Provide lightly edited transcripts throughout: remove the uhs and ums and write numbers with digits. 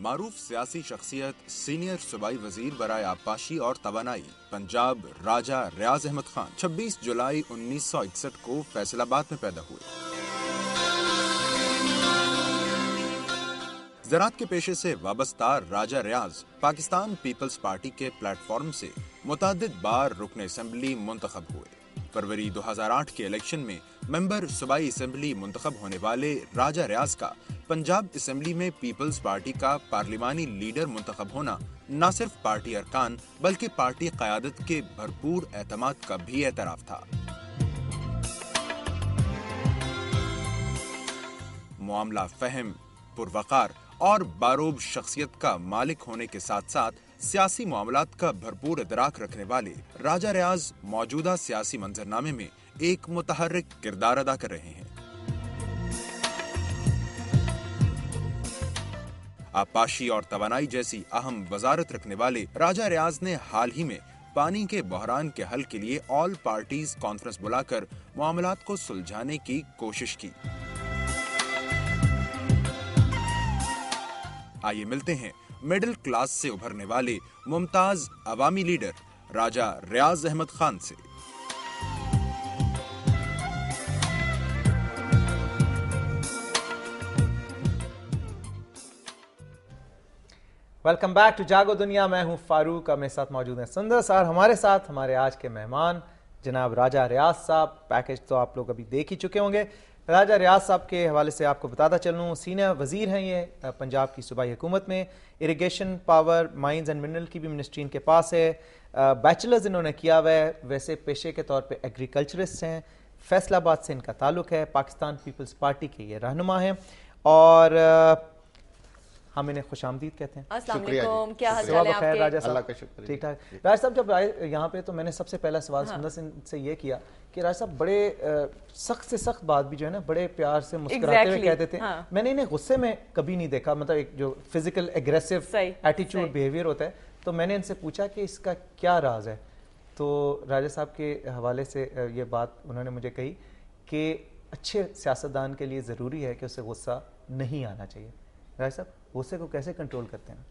मारूफ सियासी शख्सियत सीनियर सूबाई वजीर बराए आबपाशी और तवानाई पंजाब राजा रियाज अहमद खान 26 जुलाई 1961 को फैसलाबाद में पैदा हुए। ज़राअत के पेशे से वाबस्ता राजा रियाज पाकिस्तान पीपल्स पार्टी के प्लेटफॉर्म से मुतअद्दिद बार रुकन असेंबली मुंतखब हुए। फरवरी 2008 के इलेक्शन में मेंबर सूबाई असेंबली मुंतखब होने वाले राजा रियाज का पंजाब असेंबली में पीपल्स पार्टी का पार्लिमानी लीडर मुंतखब होना न सिर्फ पार्टी अरकान बल्कि पार्टी क़यादत के भरपूर एतमाद का भी एतराफ था। मामला फहम, पुरवकार और बारोब शख्सियत का मालिक होने के साथ साथ सियासी मामलात का भरपूर इदराक रखने वाले राजा रियाज मौजूदा सियासी मंजरनामे में एक मुतहर्रिक किरदार अदा कर रहे हैं। आबपाशी और तवानाई जैसी अहम वजारत रखने वाले राजा रियाज ने हाल ही में पानी के बहरान के हल के लिए ऑल पार्टीज कॉन्फ्रेंस बुलाकर मामलात को सुलझाने की कोशिश की। आइए मिलते हैं मिडिल क्लास से उभरने वाले मुमताज अवामी लीडर राजा रियाज अहमद खान से। वेलकम बैक टू जागो दुनिया। मैं हूं फारूक, मेरे साथ मौजूद हैं सुंदर सर। हमारे साथ हमारे आज के मेहमान जनाब राजा रियाज साहब। पैकेज तो आप लोग अभी देख ही चुके होंगे। राजा रियाज साहब के हवाले से आपको बताता चलूँ, सीनियर वजीर हैं ये पंजाब की सूबाई हुकूमत में। Irrigation, power, mines and mineral की भी मिनिस्ट्री इनके पास है। बैचलर्स इन्होंने किया हुआ है। वैसे पेशे के तौर पे एग्रीकल्चरिस्ट हैं। फैसलाबाद से इनका ताल्लुक है। पाकिस्तान पीपल्स पार्टी के ये रहनुमा हैं और हम इन्हें खुशामदीद कहते हैं। अस्सलाम वालेकुम, क्या हाल चाल है आपके? राजा साहब ठीक ठाक। राजा साहब जब आए यहाँ पे तो मैंने सबसे पहला सवाल सुंदर से ये किया कि राजा साहब बड़े सख्त से सख्त बात भी जो है ना बड़े प्यार से मुस्कुराते हुए कहते थे। मैंने इन्हें गुस्से में कभी नहीं देखा, मतलब एक जो फिजिकल एग्रेसिव एटीट्यूड बिहेवियर होता है। तो मैंने इनसे पूछा कि इसका क्या राज है। तो राजा साहब के हवाले से ये बात उन्होंने मुझे कही कि अच्छे सियासतदान के लिए ज़रूरी है कि उसे गुस्सा नहीं आना चाहिए। राजा साहब गुस्से को कैसे कंट्रोल करते हैं?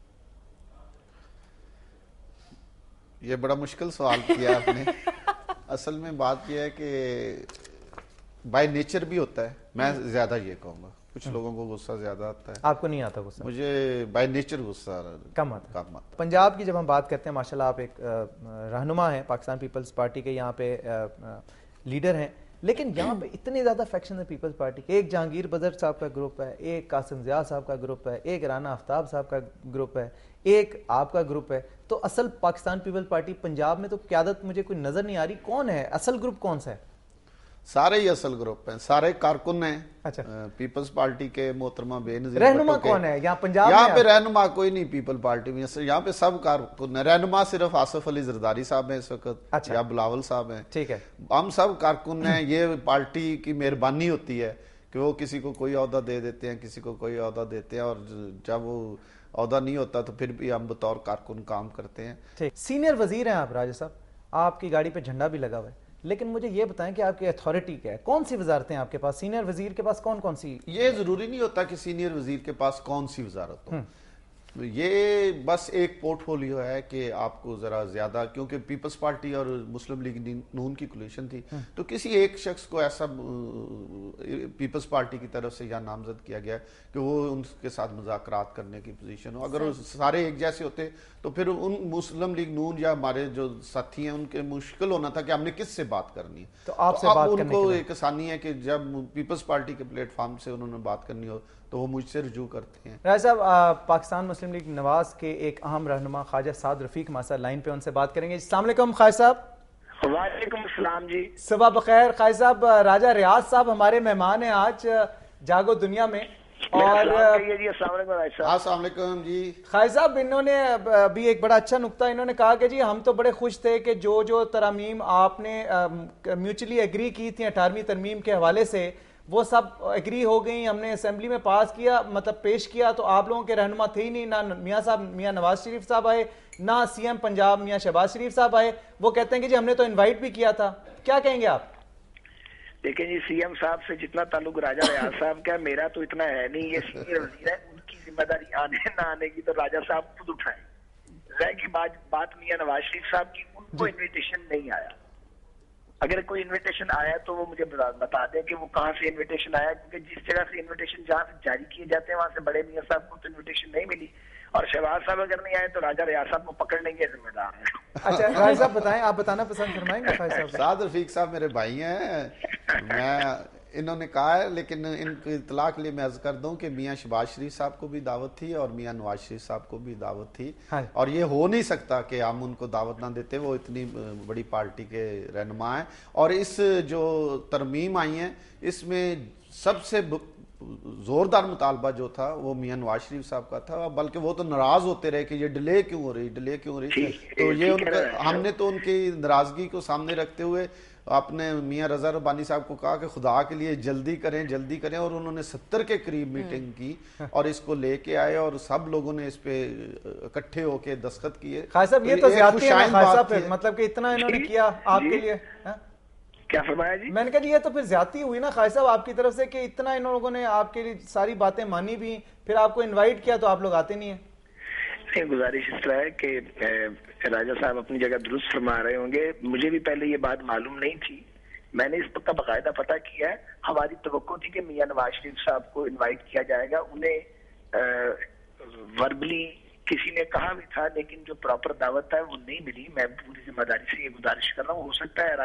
ये बड़ा मुश्किल सवाल किया आपने। असल में बात यह है कि बाय नेचर भी होता है। मैं ज्यादा ये कहूँगा, कुछ लोगों को गुस्सा ज्यादा आता है। आपको नहीं आता गुस्सा? मुझे बाय नेचर गुस्सा कम आता। पंजाब की जब हम बात करते हैं, माशाल्लाह आप एक रहनुमा हैं, पाकिस्तान पीपल्स पार्टी के यहाँ पे लीडर हैं, लेकिन यहाँ पे इतने ज्यादा फैक्शन है पीपल्स पार्टी के। एक जहांगीर बदर साहब का ग्रुप है, एक कासिम ज़िया साहब का ग्रुप है, एक राना आफ्ताब साहब का ग्रुप है, एक आपका ग्रुप है। तो असल पाकिस्तान पीपल्स पार्टी पंजाब में तो क़यादत मुझे कोई नजर नहीं आ रही। कौन है असल ग्रुप? कौन सा है? सारे ही असल ग्रुप हैं, सारे कारकुन हैं। अच्छा, पीपल्स पार्टी के मोहतरमा बेनज़ीर रहनुमा कौन है यहाँ पंजाब? यहाँ पे रहनुमा कोई नहीं पीपल पार्टी में। यहाँ पे सब कारकुन है। रहनुमा सिर्फ आसिफ अली जरदारी साहब हैं इस वक्त। अच्छा, या बिलावल साहब हैं। ठीक है, हम सब कारकुन हैं। ये पार्टी की मेहरबानी होती है कि वो किसी को कोई ओहदा दे देते हैं, किसी को कोई ओहदा देते हैं, और जब वो ओहदा नहीं होता तो फिर भी हम बतौर कारकुन काम करते हैं। ठीक। सीनियर वजीर हैं आप राजा साहब, आपकी गाड़ी पे झंडा भी लगा हुआ है, लेकिन मुझे ये बताएं कि आपकी अथॉरिटी क्या है? कौन सी वजारतें आपके पास? सीनियर वजीर के पास कौन कौन सी? ये जरूरी नहीं होता कि सीनियर वजीर के पास कौन सी वजारत हो। ये बस एक पोर्टफोलियो है कि आपको जरा ज्यादा, क्योंकि पीपल्स पार्टी और मुस्लिम लीग नून की कोलिशन थी, तो किसी एक शख्स को ऐसा पीपल्स पार्टी की तरफ से यह नामजद किया गया कि वो उनके साथ मुज़ाकरात करने की पोजीशन हो। अगर वो सारे एक जैसे होते तो फिर उन मुस्लिम लीग नून या हमारे जो साथी हैं उनके मुश्किल होना था कि हमने किससे बात करनी है। तो आपसे बात करने उनको एक आसानी है कि जब पीपल्स पार्टी के प्लेटफॉर्म से उन्होंने बात करनी हो तो वो मुझसे रुजू करते हैं। राजा साहब, पाकिस्तान मुस्लिम लीग नवाज के एक अहम रहनुमा ख्वाजा साद रफीक मासा लाइन पे, उनसे बात करेंगे। अस्सलाम वालेकुम ख्वाजा साहब। वालेकुम अस्सलाम जी। सुबह बखैर ख्वाजा साहब। राजा रियाज साहब हमारे मेहमान हैं आज जागो दुनिया में। और अस्सलाम वालेकुम जी ख्वाजा साहब, इन्होंने अभी एक बड़ा अच्छा नुक्ता इन्होंने कहा कि जी हम तो बड़े खुश थे कि जो तरमीम आपने म्यूचुअली एग्री की थी 18वीं तरमीम के हवाले से, वो सब एग्री हो गई, हमने असेंबली में पास किया, मतलब पेश किया। तो आप लोगों के रहनुमा थे ही नहीं, ना मियाँ साहब मियाँ नवाज शरीफ साहब आए, ना सीएम पंजाब मियाँ शहबाज शरीफ साहब आए। वो कहते हैं कि जी हमने तो इनवाइट भी किया था। क्या कहेंगे आप? देखिए जी, सीएम साहब से जितना ताल्लुक राजा रियाज साहब का, मेरा तो इतना है नहीं। ये सीनियर वजीर है, उनकी जिम्मेदारी आने ना आने की तो राजा साहब खुद उठाए। रह की बात मियां नवाज शरीफ साहब की, उनको इन्विटेशन नहीं आया। अगर कोई इनविटेशन आया तो वो मुझे बता दें कि वो कहाँ से इनविटेशन आया, क्योंकि जिस जगह से इनविटेशन जहाँ से जारी किए जाते हैं वहां से बड़े मियां साहब को तो इनविटेशन नहीं मिली, और शहबाज साहब अगर नहीं आए तो राजा रियाज साहब को पकड़ने के जिम्मेदार है। अच्छा राज साहब बताएं, आप बताना पसंद फरमाएंगे? साद रफीक साहब मेरे भाई हैं, मैं इन्होंने कहा है, लेकिन इनकी इतला के लिए मैं अर्ज कर दूं कि मियां शहबाज शरीफ साहब को भी दावत थी और मियां नवाज शरीफ साहब को भी दावत थी। हाँ। और ये हो नहीं सकता कि हम उनको दावत ना देते, वो इतनी बड़ी पार्टी के रहनुमा हैं। और इस जो तरमीम आई है इसमें सबसे जोरदार मुतालबा जो था वो मियां नवाज शरीफ साहब का था, बल्कि वो तो नाराज होते रहे कि ये डिले क्यों हो रही। तो ये उनका, हमने तो उनकी नाराजगी को सामने रखते हुए आपने मियां रजा रब्बानी साहब को कहा कि खुदा के लिए जल्दी करें, और उन्होंने 70 के करीब मीटिंग की और इसको लेके आए और सब लोगों ने इस पे इकट्ठे होके दस्तखत किए। खान साहब ये तो ज्यादती है ना, खान साहब, मतलब कि इतना इन्होंने किया आपके लिए। क्या फरमाया जी? मैंने कहा जी ये तो फिर ज्यादती हुई ना खान साहब आपकी तरफ से कि इतना इन लोगों ने आपके लिए सारी बातें मानी भी, फिर आपको इनवाइट किया तो आप लोग आते नहीं है। गुजारिश इस तरह है कि राजा साहब अपनी जगह दुरुस्त फरमा रहे होंगे, मुझे भी पहले ये बात मालूम नहीं थी, मैंने इस का बाकायदा पता किया है। हमारी तवक्को थी कि मियां नवाज शरीफ साहब को इनवाइट किया जाएगा, उन्हें वर्बली किसी ने कहा भी था, लेकिन जो प्रॉपर दावत है वो नहीं मिली। मैं पूरी जिम्मेदारी से ये गुजारिश कर रहा हूँ, हो सकता है